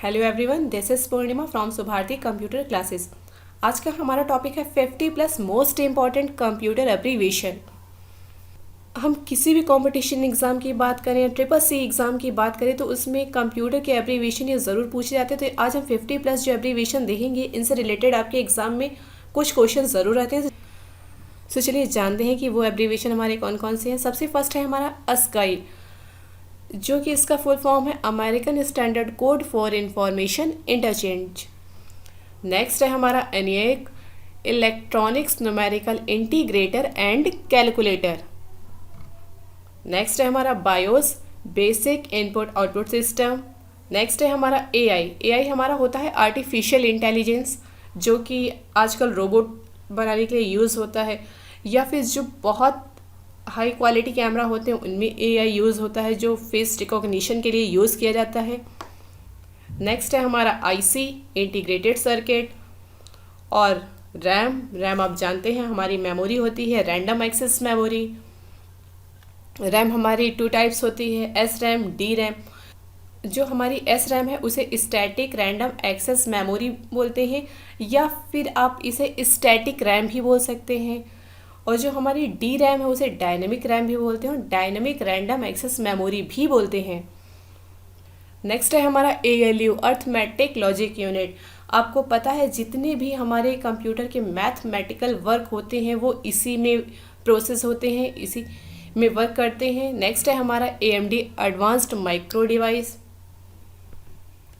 Hello everyone, this is Purnima from Subharti computer classes. आज का हमारा टॉपिक है 50+ मोस्ट इम्पॉर्टेंट कंप्यूटर एब्रीविएशन। हम किसी भी कंपटीशन एग्ज़ाम की बात करें, CCC एग्ज़ाम की बात करें तो उसमें कंप्यूटर के एब्रीविएशन ये ज़रूर पूछे जाते हैं। तो आज हम 50+ जो एब्रीविएशन देखेंगे, इनसे रिलेटेड आपके एग्ज़ाम में कुछ क्वेश्चन ज़रूर आते हैं। तो चलिए जानते हैं कि वो एब्रीविएशन हमारे कौन कौन से हैं। सबसे फर्स्ट है हमारा ASCII, जो कि इसका फुल फॉर्म है American standard code for information interchange. Next है हमारा ENIAC, electronics numerical integrator and calculator. Next है हमारा BIOS, basic input output system. Next है हमारा AI हमारा होता है आर्टिफिशियल इंटेलिजेंस, जो कि आजकल रोबोट बनाने के लिए यूज़ होता है, या फिर जो बहुत हाई क्वालिटी कैमरा होते हैं उनमें AI यूज़ होता है, जो फेस रिकॉग्निशन के लिए यूज़ किया जाता है। नेक्स्ट है हमारा IC, इंटीग्रेटेड सर्किट। और रैम आप जानते हैं हमारी मेमोरी होती है रैंडम एक्सेस मेमोरी। रैम हमारी 2 टाइप्स होती है, SRAM, DRAM। जो हमारी SRAM है उसे स्टैटिक रैंडम एक्सेस मेमोरी बोलते हैं, या फिर आप इसे स्टैटिक रैम भी बोल सकते हैं। और जो हमारी DRAM है उसे डायनेमिक रैम भी बोलते हैं, डायनेमिक रैंडम एक्सेस मेमोरी भी बोलते हैं। नेक्स्ट है हमारा ALU, अर्थमेटिक लॉजिक यूनिट। आपको पता है जितने भी हमारे कंप्यूटर के मैथमेटिकल वर्क होते हैं वो इसी में प्रोसेस होते हैं, इसी में वर्क करते हैं। नेक्स्ट है हमारा AMD, advanced micro device.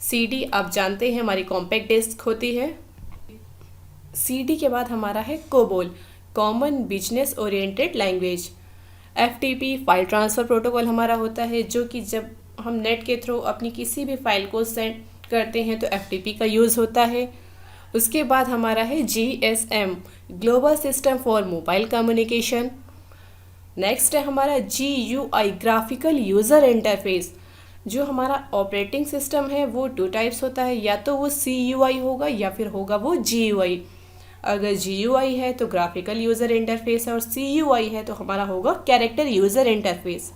CD आप जानते हैं हमारी कॉम्पैक्ट डिस्क होती है। CD के बाद हमारा है COBOL, common business oriented language. FTP, file transfer protocol हमारा होता है, जो कि जब हम नेट के थ्रू अपनी किसी भी फाइल को सेंड करते हैं तो FTP का यूज़ होता है। उसके बाद हमारा है GSM, global system for mobile communication. Next है हमारा GUI, ग्राफिकल यूज़र इंटरफेस। जो हमारा ऑपरेटिंग सिस्टम है वो 2 टाइप्स होता है, या तो वो CUI होगा या फिर होगा वो GUI। अगर GUI है तो ग्राफिकल यूज़र इंटरफेस है, और CUI है तो हमारा होगा कैरेक्टर यूज़र इंटरफेस।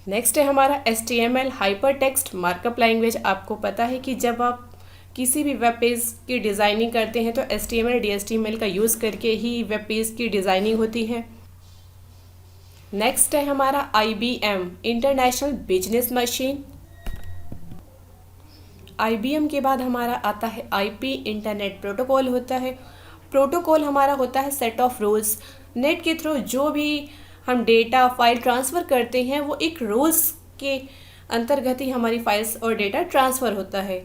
नेक्स्ट है हमारा HTML, hyper text markup language. आपको पता है कि जब आप किसी भी वेब पेज की डिज़ाइनिंग करते हैं तो HTML, DHTML का यूज़ करके ही वेब पेज की डिज़ाइनिंग होती है। नेक्स्ट है हमारा IBM, international business machine. IBM के बाद हमारा आता है IP, इंटरनेट प्रोटोकॉल होता है। प्रोटोकॉल हमारा होता है सेट ऑफ रूल्स। नेट के थ्रू जो भी हम डेटा फाइल ट्रांसफ़र करते हैं वो एक रूल्स के अंतर्गत ही हमारी फाइल्स और डेटा ट्रांसफ़र होता है।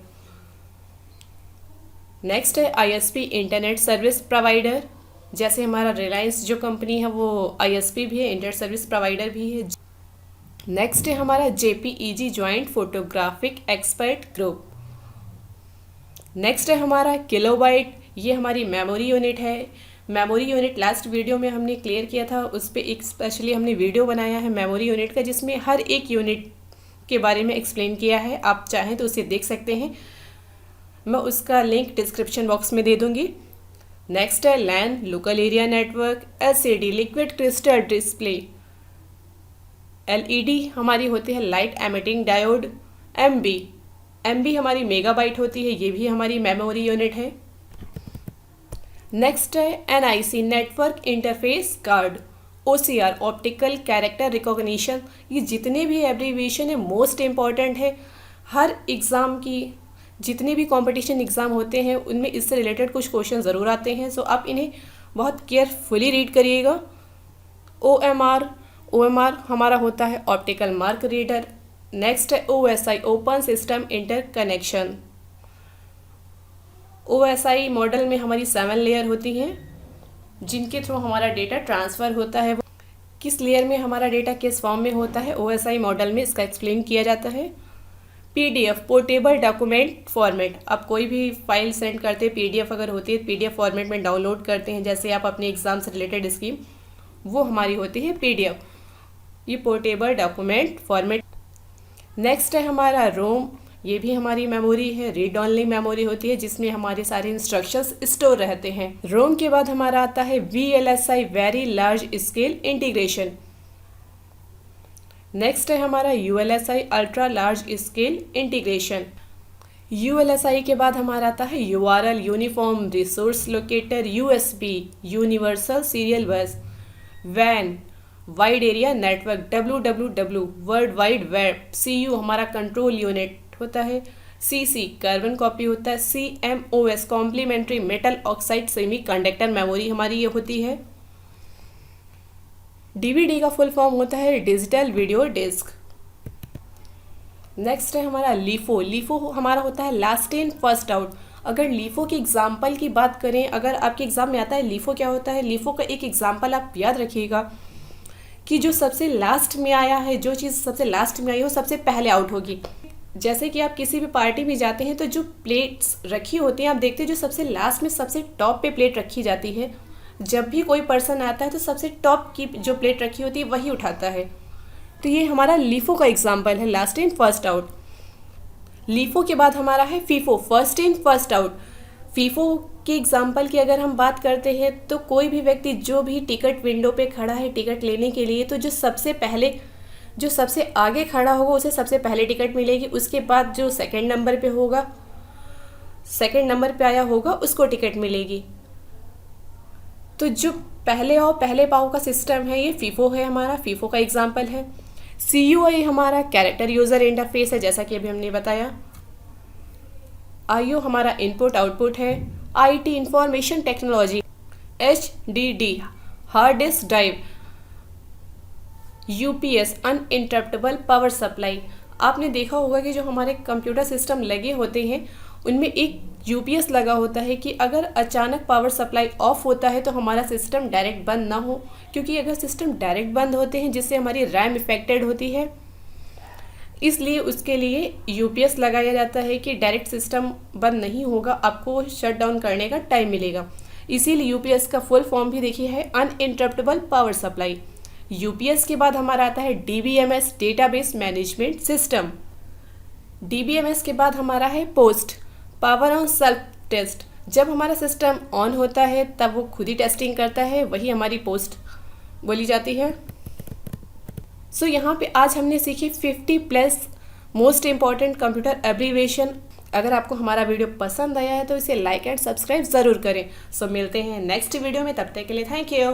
नेक्स्ट है ISP, इंटरनेट सर्विस प्रोवाइडर। जैसे हमारा रिलायंस जो कंपनी है वो ISP भी है, इंटरनेट सर्विस प्रोवाइडर भी है। नेक्स्ट है हमारा JPEG, joint photographic expert group. Next है हमारा किलोबाइट, ये हमारी मेमोरी यूनिट है। मेमोरी यूनिट लास्ट वीडियो में हमने क्लियर किया था, उस पर एक स्पेशली हमने वीडियो बनाया है मेमोरी यूनिट का, जिसमें हर एक यूनिट के बारे में एक्सप्लेन किया है। आप चाहें तो उसे देख सकते हैं, मैं उसका लिंक डिस्क्रिप्शन बॉक्स में दे दूंगी। नेक्स्ट है LAN, local area network. LCD, liquid crystal display. LED हमारी होती है लाइट एमिटिंग डायोड। MB हमारी मेगाबाइट होती है, ये भी हमारी मेमोरी यूनिट है। नेक्स्ट है NIC, network interface card. OCR, optical character recognition. ये जितने भी एब्रीविएशन है मोस्ट इम्पॉर्टेंट है। हर एग्ज़ाम की जितने भी कंपटीशन एग्ज़ाम होते हैं उनमें इससे रिलेटेड कुछ क्वेश्चन ज़रूर आते हैं, सो आप इन्हें बहुत केयरफुली रीड करिएगा। OMR हमारा होता है ऑप्टिकल मार्क रीडर। नेक्स्ट है OSI, open system interconnection. OSI model में हमारी 7 लेयर होती हैं, जिनके थ्रू हमारा डेटा ट्रांसफ़र होता है। किस लेयर में हमारा डेटा किस फॉर्म में होता है OSI मॉडल में, इसका एक्सप्लेन किया जाता है। PDF, portable document format. आप कोई भी फाइल सेंड करते हैं, PDF अगर होती है PDF फॉर्मेट में डाउनलोड करते हैं, जैसे आप अपने एग्ज़ाम से रिलेटेड स्कीम, वो हमारी होती है PDF, ये पोर्टेबल डॉक्यूमेंट फॉर्मेट। नेक्स्ट है हमारा रोम, ये भी हमारी मेमोरी है, रीड ऑनली मेमोरी होती है, जिसमें हमारे सारे इंस्ट्रक्शंस स्टोर रहते हैं। रोम के बाद हमारा आता है VLSI, very large scale integration. Next है हमारा ULSI, ultra large scale integration. ULSI के बाद हमारा आता है URL uniform resource locator, USB universal serial bus, WAN wide area network, WWW world wide web, CU हमारा कंट्रोल यूनिट होता है, CC कार्बन कॉपी होता है, CMOS complementary metal oxide semiconductor memory हमारी ये होती है। DVD का फुल फॉर्म होता है डिजिटल वीडियो डिस्क। नेक्स्ट है हमारा LIFO। LIFO हमारा होता है लास्ट इन फर्स्ट आउट। अगर LIFO की एग्जाम्पल की बात करें, अगर आपके एग्जाम में आता है LIFO क्या होता है, LIFO का एक एग्जाम्पल आप याद रखिएगा कि जो सबसे लास्ट में आया है, जो चीज़ सबसे लास्ट में आई हो सबसे पहले आउट होगी। जैसे कि आप किसी भी पार्टी में जाते हैं तो जो प्लेट्स रखी होती हैं आप देखते हैं जो सबसे लास्ट में सबसे टॉप पे प्लेट रखी जाती है। जब भी कोई पर्सन आता है तो सबसे टॉप की जो प्लेट रखी होती है वही उठाता है। तो ये हमारा LIFO का एग्जाम्पल है, last in first out. LIFO के बाद हमारा है FIFO, first in first out. FIFO के एग्जाम्पल की अगर हम बात करते हैं तो कोई भी व्यक्ति जो भी टिकट विंडो पे खड़ा है टिकट लेने के लिए, तो जो सबसे आगे खड़ा होगा उसे सबसे पहले टिकट मिलेगी। उसके बाद जो सेकंड नंबर पे होगा, सेकंड नंबर पे आया होगा उसको टिकट मिलेगी। तो जो पहले आओ पहले पाओ का सिस्टम है ये FIFO है, हमारा FIFO का एग्जाम्पल है। CUI हमारा कैरेक्टर यूज़र इंटरफेस है, जैसा कि अभी हमने बताया। IO हमारा इनपुट आउटपुट है। IT information technology. HDD hard disk drive. UPS uninterruptible power supply. आपने देखा होगा कि जो हमारे कंप्यूटर सिस्टम लगे होते हैं उनमें एक UPS लगा होता है कि अगर अचानक पावर सप्लाई ऑफ होता है तो हमारा सिस्टम डायरेक्ट बंद ना हो, क्योंकि अगर सिस्टम डायरेक्ट बंद होते हैं जिससे हमारी रैम इफेक्टेड होती है, इसलिए उसके लिए UPS लगाया जाता है कि डायरेक्ट सिस्टम बंद नहीं होगा, आपको शट डाउन करने का टाइम मिलेगा। इसीलिए UPS का फुल फॉर्म भी देखिए है अनइंटरप्टेबल पावर सप्लाई। UPS के बाद हमारा आता है DBMS database management system. DBMS के बाद हमारा है POST, power on self test. जब हमारा सिस्टम ऑन होता है तब वो खुद ही टेस्टिंग करता है, वही हमारी पोस्ट बोली जाती है। सो यहाँ पे आज हमने सीखी 50+ मोस्ट इम्पॉर्टेंट कंप्यूटर एब्रीविएशन। अगर आपको हमारा वीडियो पसंद आया है तो इसे लाइक एंड सब्सक्राइब ज़रूर करें। सो मिलते हैं नेक्स्ट वीडियो में, तब तक के लिए थैंक यू।